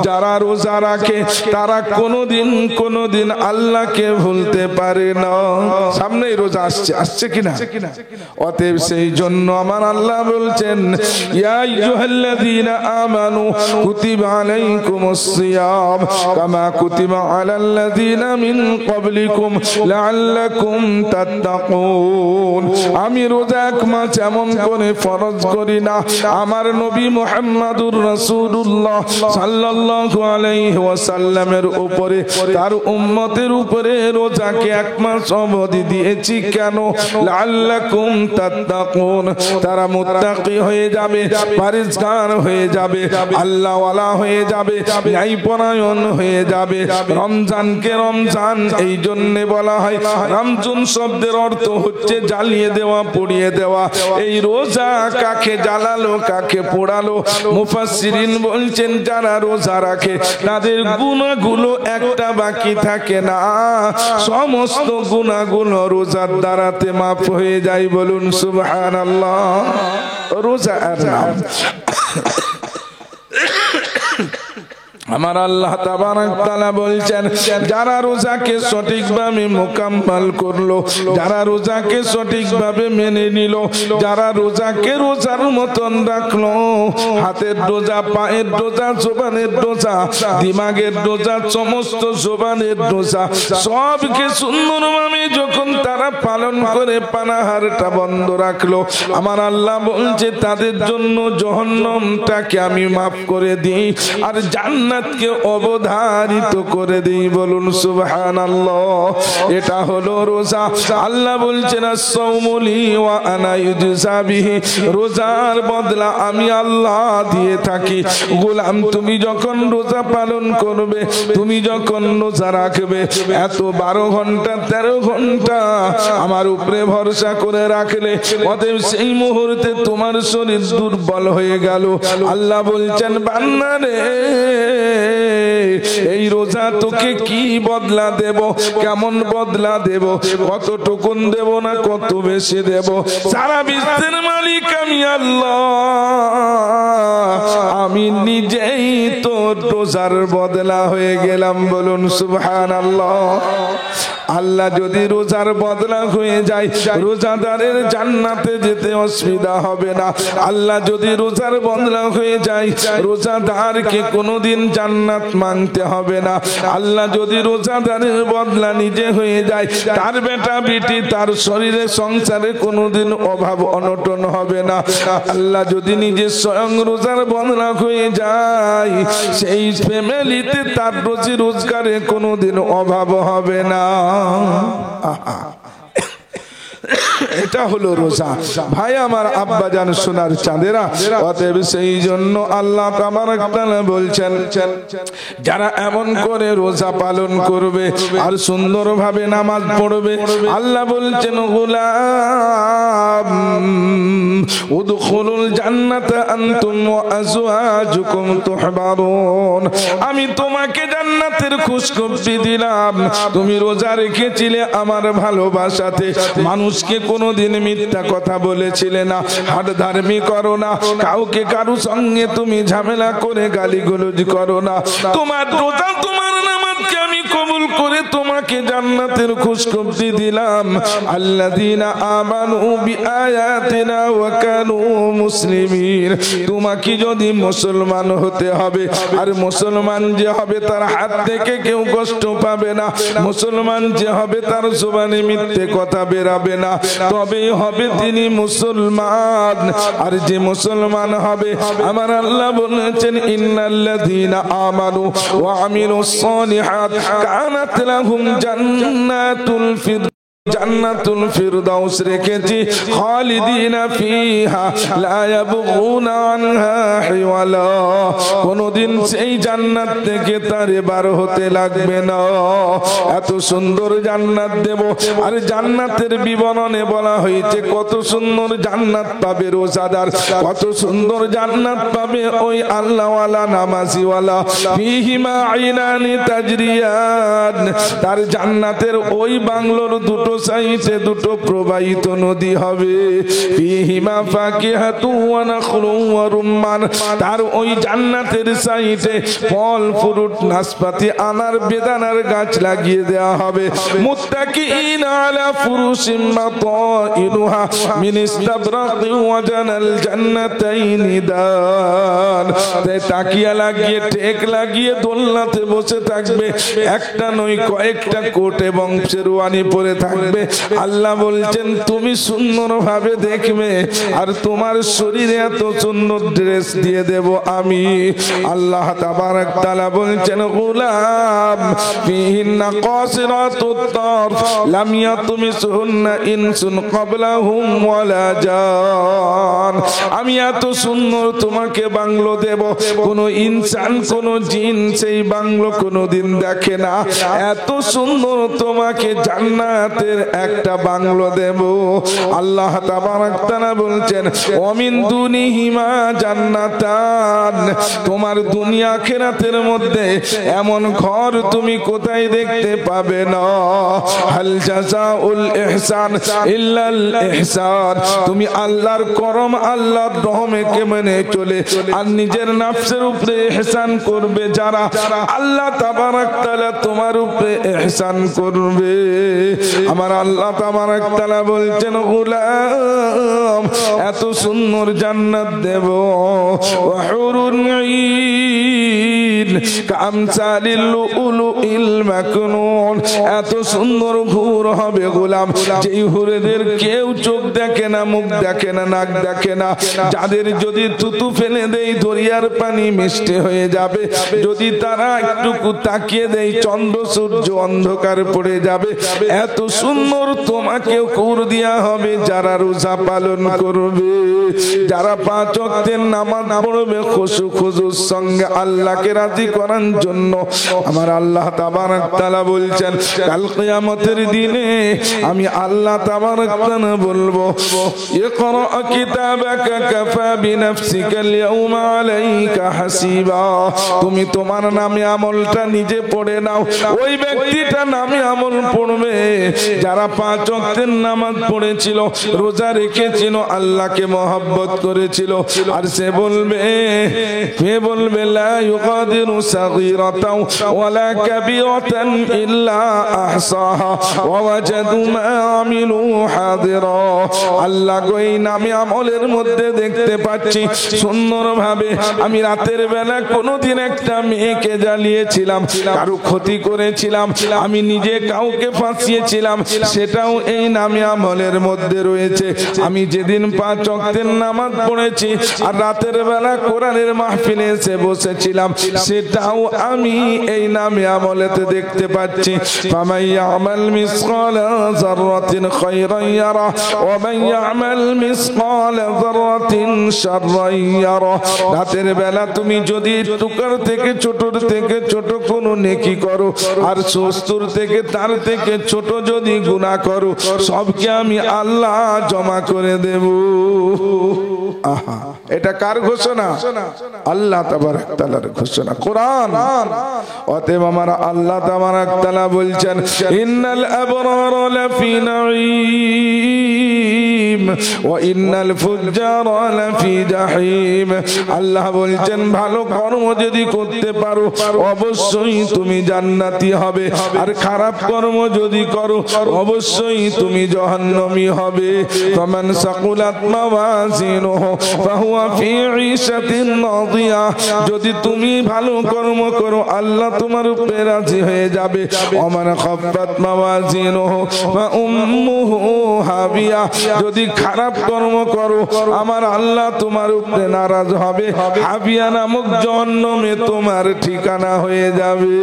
যারা রোজা রাখে তারা কোনোদিন আল্লাহকে ভুলতে পারে না। সামনেই রোজা আসছে কিনা? অতএব সেই জন্য আমার আল্লাহ বলছেন, ইয়া আইয়ুহাল্লাযীনা আমানু কুতিবা আলাইকুমুস সিয়াম কামা কুতিবা আলাল্লাযীনা মিন ক্বাবলিকুম লাআল্লাকুম তাত্তাকুন। আমি রোজা এক মাস এমন করে ফরজ করি না, আমার নবী মুহাম্মদুর রাসূলুল্লাহ সাল্লাল্লাহু আলাইহি ওয়াসাল্লামের উপরে, তার উম্মতের উপরে রোজাকে এক মাস অবধি দিয়েছি। কেন? লাআল্লাকুম তাত্তাকুন, তারা মুত্তাকি হয়ে যাবে, পরহেজগার হয়ে যাবে, আল্লাহ ওয়ালা হয়ে যাবে, ন্যায়পরায়ণ হয়ে যাবে। রমজানকে রমজান এই জন্য বলা হয়, রমজান শব্দের অর্থ হচ্ছে জ্বালিয়ে দেওয়া, পুড়িয়ে দেওয়া। এই রোজা কাকে জ্বালালো, কাকে পোড়ালো? মুফাসসিরিন বলছেন যারা রোজা রাখে তাদের গুনাহগুলো একটা বাকি থাকে না, সমস্ত গুনাহগুলো রোজার দ্বারাতে মাফ হয়ে যায়। বলুন সুবহানাল্লাহ। রোজা আর নাম আমার আল্লাহ তাবারক তাআলা বলছেন, যারা রোজাকে সঠিকভাবে মোকাম্মল করলো, যারা রোজাকে সঠিকভাবে মেনে নিল, যারা রোজাকে রোজার মতন রাখলো, হাতের রোজা, পায়ের রোজা, জবানের রোজা, দিমাগের রোজা, সমস্ত জবানের রোজা সবকে সুন্দরভাবে যখন তারা পালন করে পানাহারটা বন্ধ রাখলো, আমার আল্লাহ বলছে তাদের জন্য জাহান্নামটাকে আমি মাফ করে দিই আর জান্নাতকে অবধারিত করে দিই। বলুন সুবহানাল্লাহ। এটা হলো রোজা। আল্লাহ বলছেন, আস-সাওমু লি ওয়া আনা ইউজা বিহি, রোজার বদলা আমি আল্লাহ দিয়ে থাকি। গোলাম, তুমি যখন রোজা পালন করবে, তুমি যখন রোজা রাখবে, এত 12 ঘন্টা 13 ঘন্টা আমার উপরে ভরসা করে রাখলে, অতএব সেই মুহূর্তে তোমার শরীর দুর্বল হয়ে গেল, আল্লাহ বলছেন, বান্দা রে, এই রোজা তোকে কি বদলা দেব, কেমন বদলা দেব, কতটুকুন দেব না কত বেশি দেব? সারা বিশ্বের মালিক আমি আল্লাহ, আমি নিজেই তো রোজার বদলা হয়ে গেলাম। বলুন সুবহানাল্লাহ। আল্লাহ যদি রোজার বদলা হয়ে যায়, রোজাদারের জান্নাতে যেতে অসুবিধা হবে না। আল্লাহ যদি রোজার বদলা হয়ে যায়, রোজাদারকে কোনোদিন জান্নাত মানতে হবে না। আল্লাহ যদি রোজাদারের বদলা নিজে হয়ে যায়, তার বেটা বেটি, তার শরীরে সংসারে কোনোদিন অভাব অনটন হবে না। আল্লাহ যদি নিজে স্বয়ং রোজার বদলা হয়ে যায়, সেই ফ্যামিলিতে তার রুজি রোজগারে কোনোদিন অভাব হবে না। এটা হলো রোজা। ভাই আমার, আব্বা জান, সোনার চাঁদেরা, অতএব সেই জন্য আল্লাহ তাবারক তাআলা বলছেন, যারা এমন করে রোজা পালন করবে আর সুন্দরভাবে নামাজ পড়বে, আল্লাহ বলছেন, গোলাম উদখুলুল জান্নাতা আনতুম ওয়া আজওয়াজুকুম তুহবারুন, আমি তোমাকে জান্নাতের খুশখবরি দিলাম। তুমি রোজা রেখেছিলে আমার ভালোবাসাতে, মানুষকে কোনোদিন মিথ্যা কথা বলেছিলে না, হাট ধার্মি করো না, কাউকে কারো সঙ্গে তুমি ঝামেলা করে গালিগালাজ করো না। তোমার রোজা, তোমার নামাজকে আমি কবুল করে তোমাকে জান্নাতের খুশখবরি দিলাম। আল্লাযীনা আমানু বিআয়াতিনা ওয়া কানু মুসলিমিন, তোমাকে যদি মুসলমান হতে হবে, আর মুসলমান যে হবে তার হাত থেকে কেউ কষ্ট পাবে না, মুসলমান যে হবে তার জবানে মিথ্যে কথা বেরাবে না, তবেই হবে তিনি মুসলমান। আর যে মুসলমান হবে, আমার আল্লাহ বলেছেন, ইন্নাল্লাযীনা আমানু ওয়া আমিলুস সালিহাত কানাত লাহুম জান্নাতুল ফিরদাউস রেখেছি, খালিদিনা ফিহা লা ইয়াবগুনা আনহা হিওয়ালা, কোনদিন সেই জান্নাত থেকে তার বার হতে লাগবে না। এত সুন্দর জান্নাত দেব। আর জান্নাতের বিবরণে বলা হয়েছে কত সুন্দর জান্নাত পাবে রোজাদার, কত সুন্দর জান্নাত পাবে ওই আল্লাহওয়ালা নামাজিওয়ালা। ফিহিমা আইনানি তাজরিয়ান, তার জান্নাতের ওই বাংলোর দুটো দুটো সাইডে দুটো প্রবাহিত নদী হবে। ফিহিমা ফাকিহাতুন ওয়া নাখলুন ওয়া রুম্মান, তার ওই জান্নাতের সাইডে ফল ফ্রুট নাশপাতি আনার বেদানার গাছ লাগিয়ে দেওয়া হবে। মুত্তাকিইনা আলা ফুরুশিন মাতাইনুহা মিন ইস্তাবরাকিন ওয়া জানাল জান্নাতাইনি দান, তাকিয়া লাগিয়ে টেক লাগিয়ে দোলনাতে বসে থাকবে, একটা নয় কয়েকটা কোট এবং শেরওয়ানি পরে থাকবে। আল্লাহ বলছেন তুমি সুন্দর ভাবে দেখবে আর তোমার শরীরে এত সুন্দর ড্রেস দিয়ে দেব আমি। আল্লাহ তাবারক তাআলা বলছেন গুলাম ফিহিন্না কাসিরাতুত তারফ লাম ইয়াতমিসহুন্না ইনসুন ক্বাবলাহুম ওয়ালা জান, আমি এত সুন্দর তোমাকে বাংলো দেব, কোন ইনসান কোন জিন সেই বাংলো কোনদিন দেখে না। এত সুন্দর তোমাকে জান্নাতের একটা বাংলো দেব। আল্লাহ তাবারক তাআলা বলছেন ওমিন দুনিহিমা জান্নাতান, তোমার দুনিয়া আখিরাতের মধ্যে এমন ঘর তুমি কোথায় দেখতে পাবে না। হাল জাযাউল ইহসান ইল্লাল ইহসান, তুমি আল্লাহর করম আল্লাহর রহমকে মেনে চলে আর নিজের নফসের উপরে ইহসান করবে যারা, আল্লাহ তাবারক তাআলা তোমার উপরে ইহসান করবে। আমার আল্লাহ তাবারক তাআলা বলছেন গোলাম এত সুন্দর জান্নাত দেব, ওয়া হুরুন ঈন কামসালিল লুলুইল মাকনুন, এত সুন্দর হুর হবে গোলাম যেই হুরেদের কেউ চোখ দেখে না, মুখ দেখে না, নাক দেখে না, যাদের যদি থুতু ফেলে দেই দরিয়ার পানি মিষ্টি হয়ে যাবে, যদি তারা একটু তাকিয়ে দেই চন্দ্র সূর্য অন্ধকার পড়ে যাবে। এত সুন্দর তোমাকে হুর দেয়া হবে যারা রোজা পালন করবে, যারা 5 ওয়াক্তের নামাজ পড়বে খুশু খুজুর সঙ্গে আল্লাহকে রাজি করার জন্য। আমার আল্লাহ তাবারক তাআলা বলছেন কাল কিয়ামতের দিনে আমি আল্লাহ তাবারক তাআলা বলবো ইকরা কিতাবাকা কাফা বিনাফসিকা আল-ইয়াওমা আলাইকা হাসিবা, তুমি তোমার নামে আমলটা নিজে পড়ে নাও। ওই ব্যক্তিটা নামে আমল পড়বে যারা 5 ওয়াক্তের নামাজ পড়েছিল, রোজা রেখেছিল, আল্লাহকে মহব্বত করেছিল, আর সে বলবে লা ইউগাদিরু সাগীরাতাও ওয়ালা কাবীরাতান ইল্লা আহসাহা ওয়া ওয়াজাদু মা আমিলু হাদিরা। আল্লাহ কই নামে আমলের মধ্যে দেখতে পাচ্ছি সুন্দরভাবে আমি রাতের বেলা কোনদিন একটা মেয়েকে জ্বালিয়েছিলাম, কারো ক্ষতি করেছিলাম, আমি নিজে কাউকে ফাঁসিয়েছিলাম, সেটাও এই নামে আমলের মধ্যে রয়েছে। আমি যেদিন 5 ওয়াক্তের নামাজ পড়েছি আর রাতের বেলা কোরআনের মাহফিলে এসে বসেছিলাম, সেটাও আমি এই নামে আমলেতে দেখতে পাচ্ছি। ফামান ইয়ামাল মিসকালা যাররাতিন খায়রান ইয়ারা ওয়া মান ইয়ামাল মিসকালা যাররাতিন শাররান ইয়ারা। রাতের বেলা তুমি যদি টুকার থেকে ছোট কোনো নেকি করো আর সুস্তুর থেকে তার থেকে ছোট যদি গুনাহ করো, সবকে আমি আল্লাহ জমা করে দেব। আহা, এটা কার ঘোষণা? আল্লাহ তাবারক তাআলার ঘোষণা, কোরআন। অতএব আমার আল্লাহ তাবারক তাআলা বলছেন ইন্নাল আবরারা লাফি নাঈম ওয়া ইন্নাল ফুজ্জারা লাফি জাহিম। আল্লাহ বলছেন ভালো কর্ম যদি করতে পারো অবশ্যই তুমি জান্নাতি হবে, আর খারাপ কর্ম যদি করো অবশ্যই তুমি জাহান্নামী হবে। ফামান সাকুলাত মাওয়াজিনুহু ফাহুয়া ফি ঈশাতিন রাদিয়া, যদি তুমি ভালো কর্ম করো আল্লাহ তোমার উপরে রাজি হয়ে যাবে। ওমান খাফফাত মাওয়াজিনুহু ফা উম্মুহু হাবিয়া, যদি খারাপ কর্ম করো আমার আল্লাহ তোমার উপরে নারাজ হবে, হাবিয়া নামক জাহান্নামে তোমার ঠিকানা হয়ে যাবে।